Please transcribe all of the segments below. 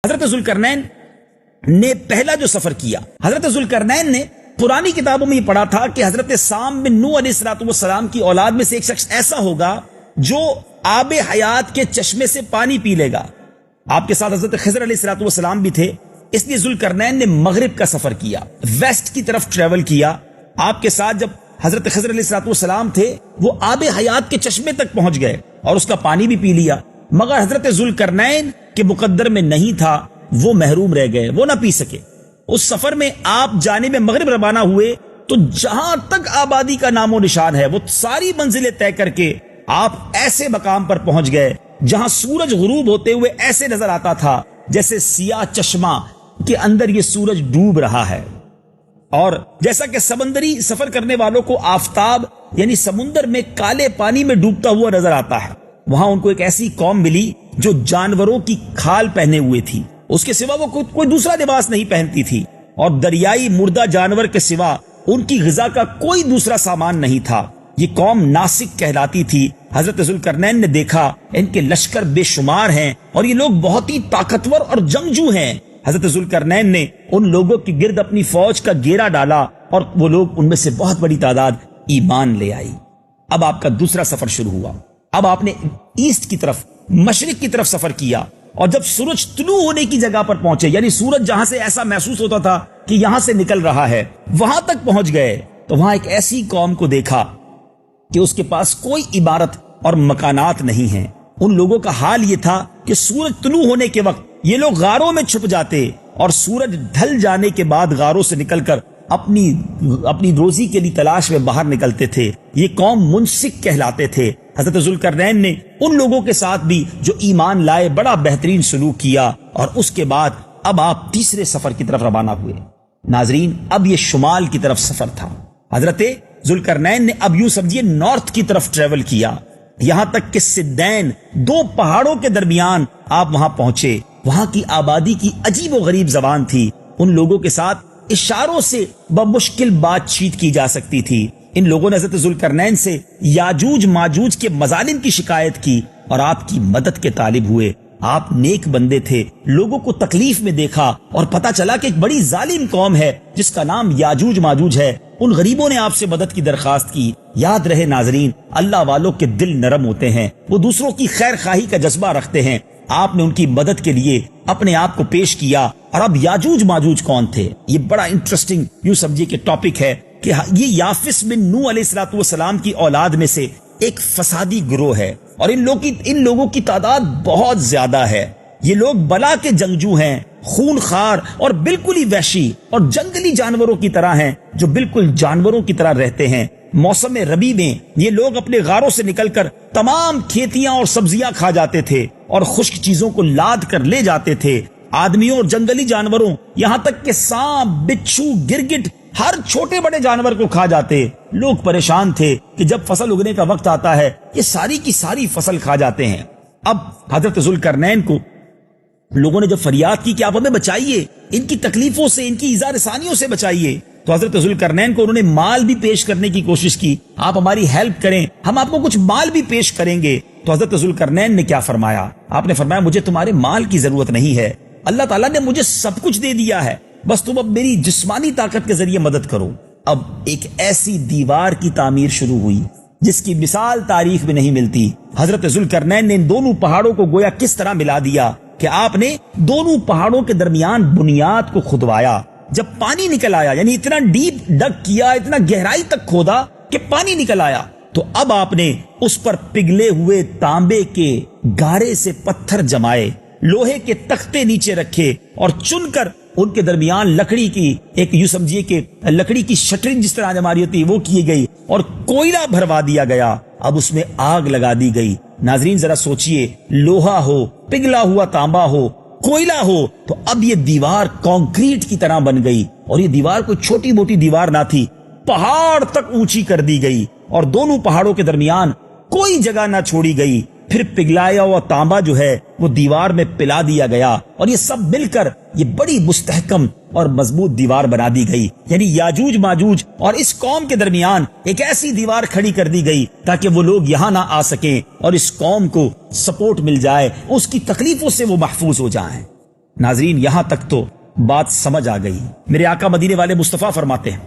حضرت ذوالقرنین نے پہلا جو سفر کیا، حضرت ذوالقرنین نے پرانی کتابوں میں یہ پڑھا تھا کہ حضرت سام بن نوح علیہ السلام کی اولاد میں سے ایک شخص ایسا ہوگا جو آب حیات کے چشمے سے پانی پی لے گا۔ آپ کے ساتھ حضرت خضر علیہ السلام بھی تھے، اس لیے ذوالقرنین نے مغرب کا سفر کیا، ویسٹ کی طرف ٹریول کیا۔ آپ کے ساتھ جب حضرت خضر علیہ السلام تھے، وہ آب حیات کے چشمے تک پہنچ گئے اور اس کا پانی بھی پی لیا، مگر حضرت ذوالقرنین کے مقدر میں نہیں تھا، وہ محروم رہ گئے، وہ نہ پی سکے۔ اس سفر میں آپ جانب مغرب روانہ ہوئے تو جہاں تک آبادی کا نام و نشان ہے وہ ساری منزلیں طے کر کے آپ ایسے مقام پر پہنچ گئے جہاں سورج غروب ہوتے ہوئے ایسے نظر آتا تھا جیسے سیاہ چشمہ کے اندر یہ سورج ڈوب رہا ہے، اور جیسا کہ سمندری سفر کرنے والوں کو آفتاب یعنی سمندر میں کالے پانی میں ڈوبتا ہوا نظر آتا ہے، وہاں ان کو ایک ایسی قوم ملی جو جانوروں کی کھال پہنے ہوئے تھی، اس کے سوا وہ کوئی دوسرا لباس نہیں پہنتی تھی، اور دریائی مردہ جانور کے سوا ان کی غذا کا کوئی دوسرا سامان نہیں تھا۔ یہ قوم ناسک کہلاتی تھی۔ حضرت ذوالقرنین نے دیکھا ان کے لشکر بے شمار ہیں اور یہ لوگ بہت ہی طاقتور اور جنگجو ہیں۔ حضرت ذوالقرنین نے ان لوگوں کی گرد اپنی فوج کا گھیرا ڈالا اور وہ لوگ ان میں سے بہت بڑی تعداد ایمان لے آئی۔ اب آپ کا دوسرا سفر شروع ہوا۔ اب آپ نے ایسٹ کی طرف، مشرق کی طرف سفر کیا، اور جب سورج طلوع ہونے کی جگہ پر پہنچے، یعنی سورج جہاں سے ایسا محسوس ہوتا تھا کہ یہاں سے نکل رہا ہے، وہاں تک پہنچ گئے تو وہاں ایک ایسی قوم کو دیکھا کہ اس کے پاس کوئی عمارت اور مکانات نہیں ہیں۔ ان لوگوں کا حال یہ تھا کہ سورج طلوع ہونے کے وقت یہ لوگ غاروں میں چھپ جاتے اور سورج ڈھل جانے کے بعد غاروں سے نکل کر اپنی روزی کے لیے تلاش میں باہر نکلتے تھے۔ یہ قوم منسک کہلاتے تھے۔ حضرت ذوالقرنین نے ان لوگوں کے ساتھ بھی جو ایمان لائے بڑا بہترین سلوک کیا، اور اس کے بعد اب آپ تیسرے سفر کی طرف روانہ ہوئے۔ ناظرین، اب یہ شمال کی طرف سفر تھا۔ حضرت ذوالقرنین نے اب یوں سمجھیے نارتھ کی طرف ٹریول کیا، یہاں تک کہ سدین، دو پہاڑوں کے درمیان آپ وہاں پہنچے۔ وہاں کی آبادی کی عجیب و غریب زبان تھی، ان لوگوں کے ساتھ اشاروں سے بمشکل بات چیت کی جا سکتی تھی۔ ان لوگوں نے حضرت ذوالقرنین سے یاجوج ماجوج کے مظالم کی شکایت کی اور آپ کی مدد کے طالب ہوئے۔ آپ نیک بندے تھے، لوگوں کو تکلیف میں دیکھا اور پتا چلا کہ ایک بڑی ظالم قوم ہے جس کا نام یاجوج ماجوج ہے۔ ان غریبوں نے آپ سے مدد کی درخواست کی۔ یاد رہے ناظرین، اللہ والوں کے دل نرم ہوتے ہیں، وہ دوسروں کی خیر خواہی کا جذبہ رکھتے ہیں۔ آپ نے ان کی مدد کے لیے اپنے آپ کو پیش کیا۔ اور اب یاجوج ماجوج کون تھے؟ یہ بڑا انٹرسٹنگ یوں سمجھیے کہ ٹاپک ہے کہ یہ یافس بن نوح علیہ السلام کی اولاد میں سے ایک فسادی گروہ ہے، اور ان لوگوں کی تعداد بہت زیادہ ہے۔ یہ لوگ بلا کے جنگجو ہیں، خون خار اور بالکل ہی وحشی اور جنگلی جانوروں کی طرح ہیں، جو بالکل جانوروں کی طرح رہتے ہیں۔ موسم ربیع میں یہ لوگ اپنے غاروں سے نکل کر تمام کھیتیاں اور سبزیاں کھا جاتے تھے اور خشک چیزوں کو لاد کر لے جاتے تھے۔ آدمیوں اور جنگلی جانوروں، یہاں تک کہ سانپ، بچھو، گرگٹ، ہر چھوٹے بڑے جانور کو کھا جاتے۔ لوگ پریشان تھے کہ جب فصل اگنے کا وقت آتا ہے یہ ساری کی ساری فصل کھا جاتے ہیں۔ اب حضرت ذوالقرنین کو لوگوں نے جب فریاد کی کہ آپ ہمیں بچائیے، ان کی تکلیفوں سے، ان کی ایذا رسانیوں سے بچائیے، تو حضرت ذوالقرنین کو انہوں نے مال بھی پیش کرنے کی کوشش کی۔ آپ ہماری ہیلپ کریں، ہم آپ کو کچھ مال بھی پیش کریں گے۔ تو حضرت ذوالقرنین نے کیا فرمایا؟ آپ نے فرمایا مجھے تمہارے مال کی ضرورت نہیں ہے، اللہ تعالیٰ نے مجھے سب کچھ دے دیا ہے، بس تم اب میری جسمانی طاقت کے ذریعے مدد کرو۔ اب ایک ایسی دیوار کی تعمیر شروع ہوئی جس کی مثال تاریخ میں نہیں ملتی۔ حضرت ذوالقرنین نے ان دونوں پہاڑوں کو گویا کس طرح ملا دیا کہ آپ نے دونوں پہاڑوں کے درمیان بنیاد کو کھدوایا۔ جب پانی نکل آیا، یعنی اتنا ڈیپ ڈگ کیا، اتنا گہرائی تک کھودا کہ پانی نکل آیا، تو اب آپ نے اس پر پگھلے ہوئے تانبے کے گارے سے پتھر جمائے، لوہے کے تختے نیچے رکھے اور چن کر ان کے درمیان لکڑی کی ایک یوں سمجھیے کہ لکڑی کی شٹرنگ جس طرح ہماری ہوتی ہے وہ کی گئی، اور کوئلہ بھروا دیا گیا۔ اب اس میں آگ لگا دی گئی۔ ناظرین ذرا سوچئے، لوہا ہو، پگھلا ہوا تانبا ہو، کوئلہ ہو، تو اب یہ دیوار کانکریٹ کی طرح بن گئی، اور یہ دیوار کوئی چھوٹی موٹی دیوار نہ تھی، پہاڑ تک اونچی کر دی گئی، اور دونوں پہاڑوں کے درمیان کوئی جگہ نہ چھوڑی گئی۔ پھر پگھلایا ہوا تانبا جو ہے وہ دیوار میں پلا دیا گیا، اور یہ سب مل کر یہ بڑی مستحکم اور مضبوط دیوار بنا دی گئی۔ یعنی یاجوج ماجوج اور اس قوم کے درمیان ایک ایسی دیوار کھڑی کر دی گئی تاکہ وہ لوگ یہاں نہ آ سکیں اور اس قوم کو سپورٹ مل جائے، اس کی تکلیفوں سے وہ محفوظ ہو جائیں۔ ناظرین یہاں تک تو بات سمجھ آ گئی. میرے آقا مدینے والے مصطفیٰ فرماتے ہیں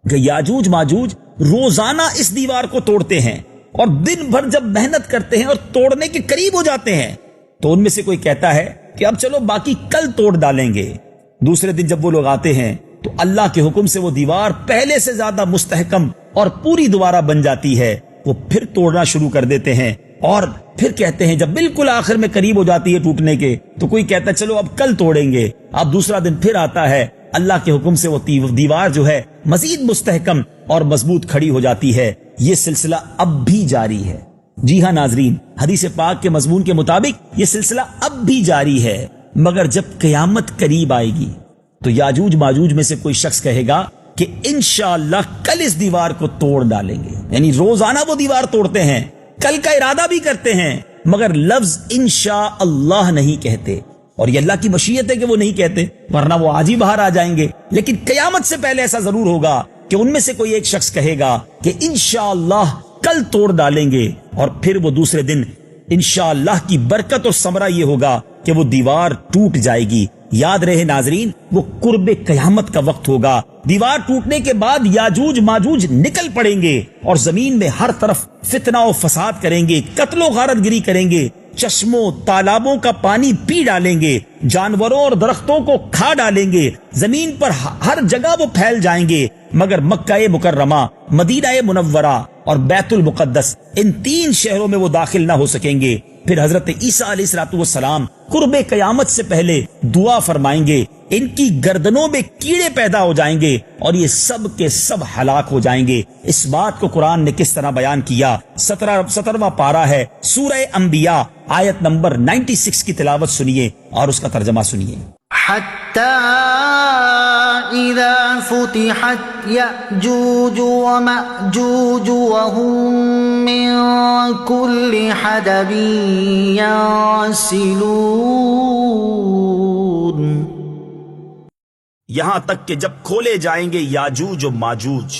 کہ یاجوج ماجوج روزانہ اس دیوار کو توڑتے ہیں اور دن بھر جب محنت کرتے ہیں اور توڑنے کے قریب ہو جاتے ہیں تو ان میں سے کوئی کہتا ہے کہ اب چلو باقی کل توڑ ڈالیں گے. دوسرے دن جب وہ لوگ آتے ہیں تو اللہ کے حکم سے وہ دیوار پہلے سے زیادہ مستحکم اور پوری دوبارہ بن جاتی ہے. وہ پھر توڑنا شروع کر دیتے ہیں اور پھر کہتے ہیں جب بالکل آخر میں قریب ہو جاتی ہے ٹوٹنے کے تو کوئی کہتا ہے چلو اب کل توڑیں گے. اب دوسرا دن پھر آتا ہے, اللہ کے حکم سے وہ دیوار جو ہے مزید مستحکم اور مضبوط کھڑی ہو جاتی ہے. یہ سلسلہ اب بھی جاری ہے. جی ہاں ناظرین, حدیث پاک کے مضمون کے مطابق یہ سلسلہ اب بھی جاری ہے. مگر جب قیامت قریب آئے گی تو یاجوج ماجوج میں سے کوئی شخص کہے گا کہ انشاءاللہ کل اس دیوار کو توڑ ڈالیں گے. یعنی روزانہ وہ دیوار توڑتے ہیں, کل کا ارادہ بھی کرتے ہیں, مگر لفظ انشاءاللہ نہیں کہتے. اور یہ اللہ کی مشیت ہے کہ وہ نہیں کہتے, ورنہ وہ آج ہی باہر آ جائیں گے. لیکن قیامت سے پہلے ایسا ضرور ہوگا کہ ان میں سے کوئی ایک شخص کہے گا کہ انشاءاللہ کل توڑ ڈالیں گے, اور پھر وہ دوسرے دن انشاءاللہ کی برکت اور ثمرہ یہ ہوگا کہ وہ دیوار ٹوٹ جائے گی. یاد رہے ناظرین, وہ قرب قیامت کا وقت ہوگا. دیوار ٹوٹنے کے بعد یاجوج ماجوج نکل پڑیں گے اور زمین میں ہر طرف فتنہ و فساد کریں گے, قتل و غارت گری کریں گے, چشموں تالابوں کا پانی پی ڈالیں گے, جانوروں اور درختوں کو کھا ڈالیں گے, زمین پر ہر جگہ وہ پھیل جائیں گے. مگر مکہ مکرمہ, مدینہ منورہ اور بیت المقدس, ان 3 شہروں میں وہ داخل نہ ہو سکیں گے. پھر حضرت عیسیٰ علیہ الصلوۃ والسلام قرب قیامت سے پہلے دعا فرمائیں گے, ان کی گردنوں میں کیڑے پیدا ہو جائیں گے اور یہ سب کے سب ہلاک ہو جائیں گے. اس بات کو قرآن نے کس طرح بیان کیا؟ 17واں پارہ ہے سورہ انبیاء, آیت نمبر 96 کی تلاوت سنیے اور اس کا ترجمہ سنیے. حتى إذا فتحت يأجوج ومأجوج وهم من كل حدب ينسلون. یہاں تک کہ جب کھولے جائیں گے یاجوج و ماجوج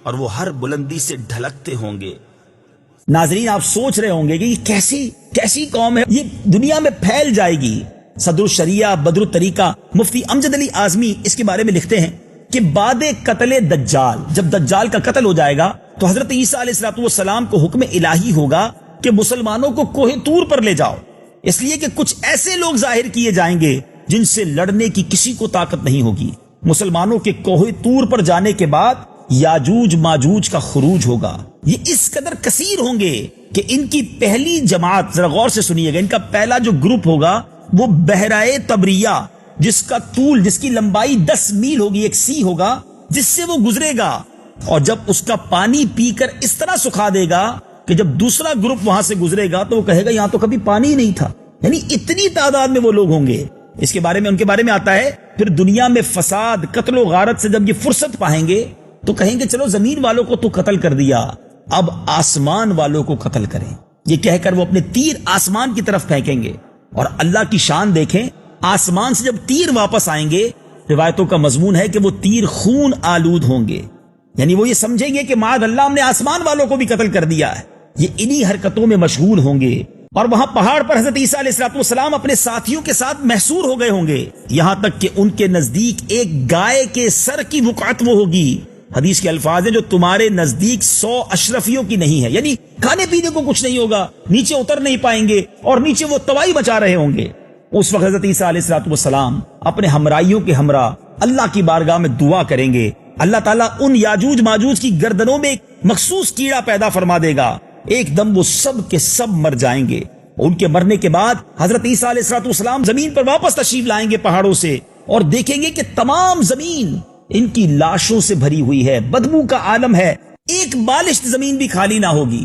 اور وہ ہر بلندی سے ڈھلکتے ہوں گے. ناظرین آپ سوچ رہے ہوں گے کہ یہ کیسی قوم ہے, یہ دنیا میں پھیل جائے گی. صدر الشریعہ بدر الطریقہ مفتی امجد علی اعظمی اس کے بارے میں لکھتے ہیں کہ بعد قتل دجال, جب دجال کا قتل ہو جائے گا تو حضرت عیسیٰ علیہ الصلوۃ والسلام کو حکم الہی ہوگا کہ مسلمانوں کو کوہ طور پر لے جاؤ, اس لیے کہ کچھ ایسے لوگ ظاہر کیے جائیں گے جن سے لڑنے کی کسی کو طاقت نہیں ہوگی. مسلمانوں کے کوہ طور پر جانے کے بعد یاجوج ماجوج کا خروج ہوگا. یہ اس قدر کثیر ہوں گے کہ ان کی پہلی جماعت, ذرا غور سے سنیے گا, ان کا پہلا جو گروپ ہوگا وہ بحرائے تبریہ, جس کا طول, جس کی لمبائی 10 میل ہوگی, ایک سی ہوگا جس سے وہ گزرے گا, اور جب اس کا پانی پی کر اس طرح سکھا دے گا کہ جب دوسرا گروپ وہاں سے گزرے گا تو وہ کہے گا یہاں تو کبھی پانی ہی نہیں تھا. یعنی اتنی تعداد میں وہ لوگ ہوں گے. اس کے بارے میں, ان کے بارے میں آتا ہے پھر دنیا میں فساد, قتل و غارت سے جب یہ فرصت پائیں گے تو کہیں گے چلو زمین والوں کو تو قتل کر دیا, اب آسمان والوں کو قتل کریں. یہ کہہ کر وہ اپنے تیر آسمان کی طرف پھینکیں گے. اور اللہ کی شان دیکھیں, آسمان سے جب تیر واپس آئیں گے, روایتوں کا مضمون ہے کہ وہ تیر خون آلود ہوں گے. یعنی وہ یہ سمجھیں گے کہ معاذ اللہ ہم نے آسمان والوں کو بھی قتل کر دیا ہے. یہ انہی حرکتوں میں مشغول ہوں گے. اور وہاں پہاڑ پر حضرت عیسیٰ علیہ الصلوۃ والسلام اپنے ساتھیوں کے ساتھ محصور ہو گئے ہوں گے, یہاں تک کہ ان کے نزدیک ایک گائے کے سر کی وقعت وہ ہوگی. حدیث کے الفاظ ہیں جو تمہارے نزدیک 100 اشرفیوں کی نہیں ہے. یعنی کھانے پینے کو کچھ نہیں ہوگا, نیچے اتر نہیں پائیں گے اور نیچے وہ تباہی مچا رہے ہوں گے. اس وقت حضرت عیسیٰ علیہ الصلوۃ والسلام اپنے ہمراہیوں کے ہمراہ اللہ کی بارگاہ میں دعا کریں گے. اللہ تعالیٰ ان یاجوج ماجوج کی گردنوں میں ایک مخصوص کیڑا پیدا فرما دے گا, ایک دم وہ سب کے سب مر جائیں گے. ان کے مرنے کے بعد حضرت عیسیٰ علیہ الصلوۃ والسلام زمین پر واپس تشریف لائیں گے پہاڑوں سے, اور دیکھیں گے کہ تمام زمین ان کی لاشوں سے بھری ہوئی ہے, بدبو کا عالم ہے, ایک بالشت زمین بھی خالی نہ ہوگی.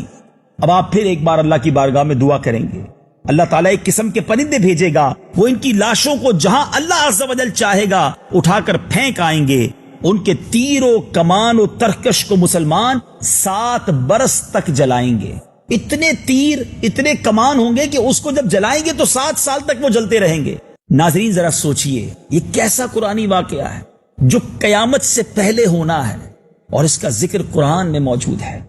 اب آپ پھر ایک بار اللہ کی بارگاہ میں دعا کریں گے, اللہ تعالیٰ ایک قسم کے پرندے بھیجے گا, وہ ان کی لاشوں کو جہاں اللہ عز و جل چاہے گا اٹھا کر پھینک آئیں گے. ان کے تیر و کمان و ترکش کو مسلمان 7 برس تک جلائیں گے. اتنے تیر اتنے کمان ہوں گے کہ اس کو جب جلائیں گے تو 7 سال تک وہ جلتے رہیں گے. ناظرین ذرا سوچئے, یہ کیسا قرآنی واقعہ ہے جو قیامت سے پہلے ہونا ہے, اور اس کا ذکر قرآن میں موجود ہے.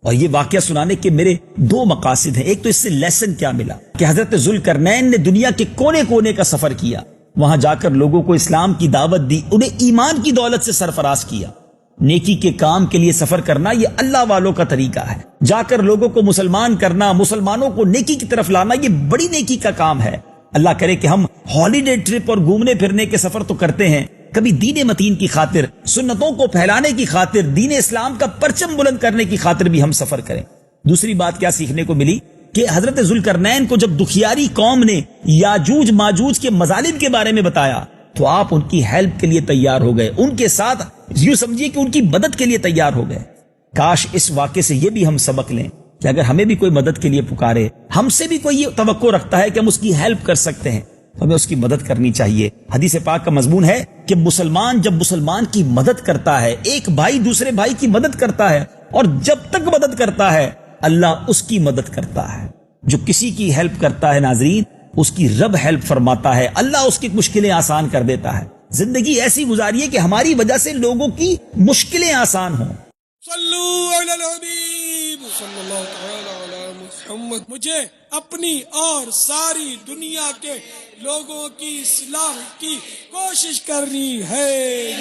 اور یہ واقعہ سنانے کے میرے 2 مقاصد ہیں. ایک تو اس سے لیسن کیا ملا کہ حضرت ذوالقرنین نے دنیا کے کونے کونے کا سفر کیا, وہاں جا کر لوگوں کو اسلام کی دعوت دی, انہیں ایمان کی دولت سے سرفراز کیا. نیکی کے کام کے لیے سفر کرنا یہ اللہ والوں کا طریقہ ہے. جا کر لوگوں کو مسلمان کرنا, مسلمانوں کو نیکی کی طرف لانا, یہ بڑی نیکی کا کام ہے. اللہ کرے کہ ہم ہالیڈے ٹرپ اور گھومنے پھرنے کے سفر تو کرتے ہیں, کبھی دین متین کی خاطر, سنتوں کو پھیلانے کی خاطر, دین اسلام کا پرچم بلند کرنے کی خاطر بھی ہم سفر کریں. دوسری بات کیا سیکھنے کو ملی کہ حضرت ذوالقرنین کو جب دکھیاری قوم نے یاجوج ماجوج کے مظالم کے بارے میں بتایا تو آپ ان کی ہیلپ کے لیے تیار ہو گئے, ان کے ساتھ یوں سمجھیے کہ ان کی مدد کے لیے تیار ہو گئے. کاش اس واقعے سے یہ بھی ہم سبق لیں کہ اگر ہمیں بھی کوئی مدد کے لیے پکارے, ہم سے بھی کوئی یہ توقع رکھتا ہے کہ ہم اس کی ہیلپ کر سکتے ہیں, ہمیں اس کی مدد کرنی چاہیے. حدیث پاک کا مضمون ہے کہ مسلمان جب مسلمان کی مدد کرتا ہے, ایک بھائی دوسرے بھائی کی مدد کرتا ہے, اور جب تک مدد کرتا ہے اللہ اس کی مدد کرتا ہے. جو کسی کی ہیلپ کرتا ہے ناظرین, اس کی رب ہیلپ فرماتا ہے, اللہ اس کی مشکلیں آسان کر دیتا ہے. زندگی ایسی گزاریے کہ ہماری وجہ سے لوگوں کی مشکلیں آسان ہوں. صلو علی الحبیب صلی اللہ تعالی علی محمد. مجھے اپنی اور ساری دنیا کے لوگوں کی اصلاح کی کوشش کرنی ہے.